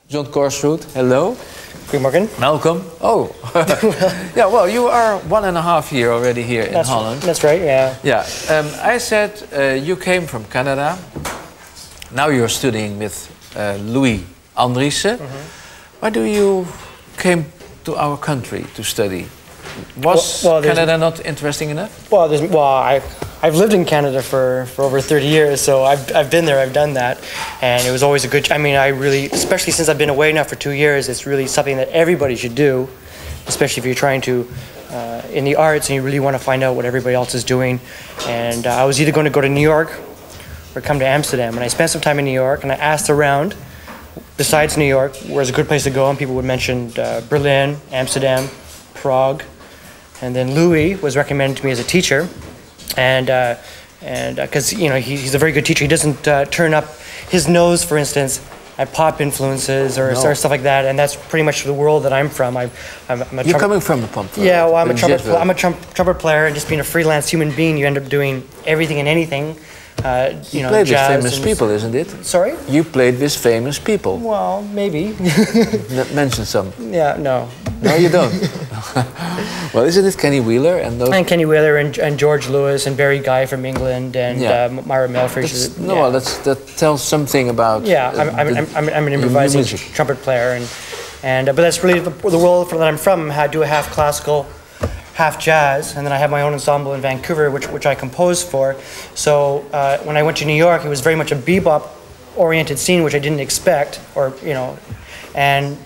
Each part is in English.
John Korsrud, hello. Goedemorgen. Welcome. Oh, yeah. Well, you are 1.5 years already here in Holland. That's right. Yeah. Yeah. I said you came from Canada. Now you're studying with Louis Andriessen. Why do you came to our country to study? Was Canada not interesting enough? Well, I've lived in Canada for over 30 years, so I've been there, I've done that, and it was always a good. I mean, I really, especially since I've been away now for 2 years, it's really something that everybody should do, especially if you're trying to in the arts and you really want to find out what everybody else is doing. And I was either going to go to New York or come to Amsterdam, and I spent some time in New York, and I asked around. Besides New York, where's a good place to go, and people would mention Berlin, Amsterdam, Prague. And then Louis was recommended to me as a teacher, and because he's a very good teacher, he doesn't turn up his nose, for instance, at pop influences or stuff like that, and that's pretty much the world that I'm from. You're coming from the pop. Yeah, well, I'm a trumpet player, and just being a freelance human being, you end up doing everything and anything. You played with famous people, isn't it? Sorry? You played with famous people. Well, maybe. Mention some. Yeah, no. No, you don't. Well, isn't it Kenny Wheeler and those? And Kenny Wheeler and George Lewis and Barry Guy from England and Myra Melfridge. No, that tells something about. Yeah, I'm an improvising trumpet player, but that's really the world that I'm from. I do half classical, half jazz, and then I have my own ensemble in Vancouver, which I compose for. So when I went to New York, it was very much a bebop-oriented scene, which I didn't expect, and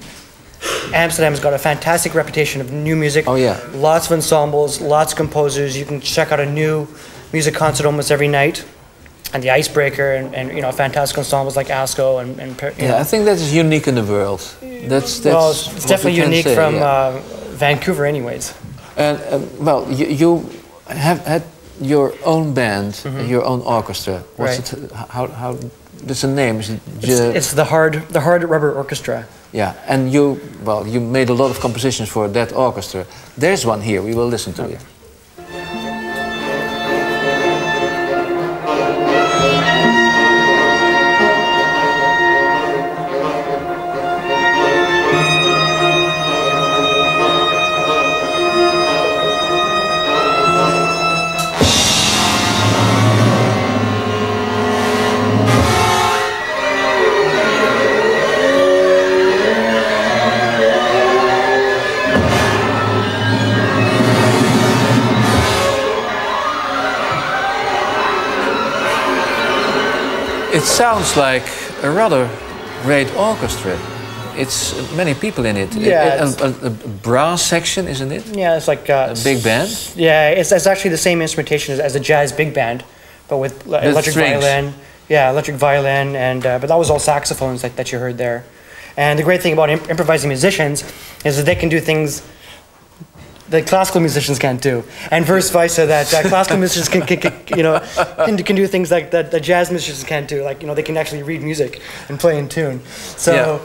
Amsterdam's got a fantastic reputation of new music. Oh yeah. Lots of ensembles, lots of composers. You can check out a new music concert almost every night, and the Icebreaker, and fantastic ensembles like ASCO and I think that is unique in the world. That's it's definitely unique from Vancouver, anyways. And well, you have had your own band, your own orchestra. What's it? How? What's the name? It's the Hard Rubber Orchestra. Yeah, and you made a lot of compositions for that orchestra. There's one here. We will listen to it. It sounds like a rather great orchestra. It's many people in it. Yeah, a brass section, isn't it? Yeah, it's like a big band. Yeah, it's actually the same instrumentation as a jazz big band, but with electric violin. Yeah, electric violin, and but that was all saxophones that you heard there. And the great thing about improvising musicians is that they can do things that classical musicians can't do, and vice versa. That classical musicians can do things like that jazz musicians can't do. Like they can actually read music and play in tune. So,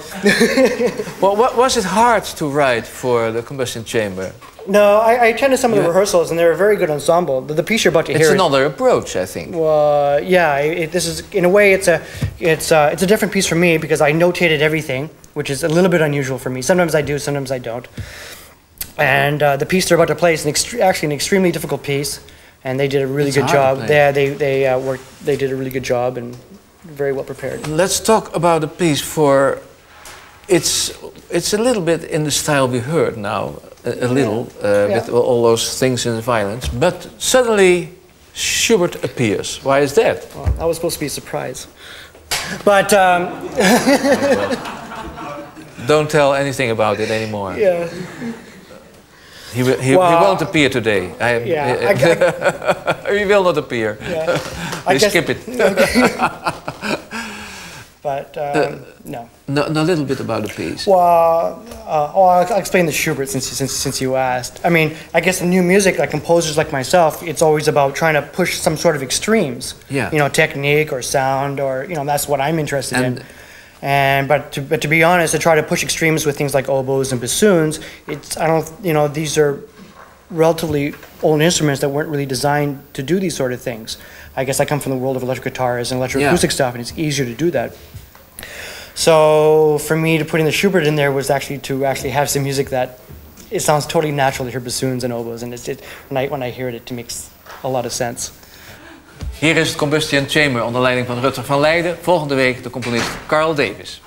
well, was it hard to write for the combustion chamber? No, I attended some of the rehearsals, and they're a very good ensemble. The piece you're about to hear. It's another approach, I think. Well, yeah. This is in a way it's a different piece for me because I notated everything, which is a little bit unusual for me. Sometimes I do, sometimes I don't. And the piece they're about to play is actually an extremely difficult piece, and they did a really good job. They did a really good job and very well prepared. Let's talk about the piece. It's a little bit in the style we heard now, with all those things in the violins. But suddenly, Schubert appears. Why is that? Well, that was supposed to be a surprise, but. Don't tell anything about it anymore. Yeah. He won't appear today. He will not appear. Yeah. We skip it. Okay. But no. A little bit about the piece. Well, I'll explain the Schubert since you asked. I mean, I guess in new music, like composers like myself, it's always about trying to push some sort of extremes. Yeah. Technique or sound, or that's what I'm interested in. But to be honest, to try to push extremes with things like oboes and bassoons, these are relatively old instruments that weren't really designed to do these sort of things. I guess I come from the world of electric guitars and electroacoustic stuff, and it's easier to do that. So for me, to putting the Schubert in there was actually to have some music that it sounds totally natural to hear bassoons and oboes, and when I hear it, it makes a lot of sense. Hier is het Combustion Chamber onder leiding van Rutger van Leijden. Volgende week de componist Carl Davis.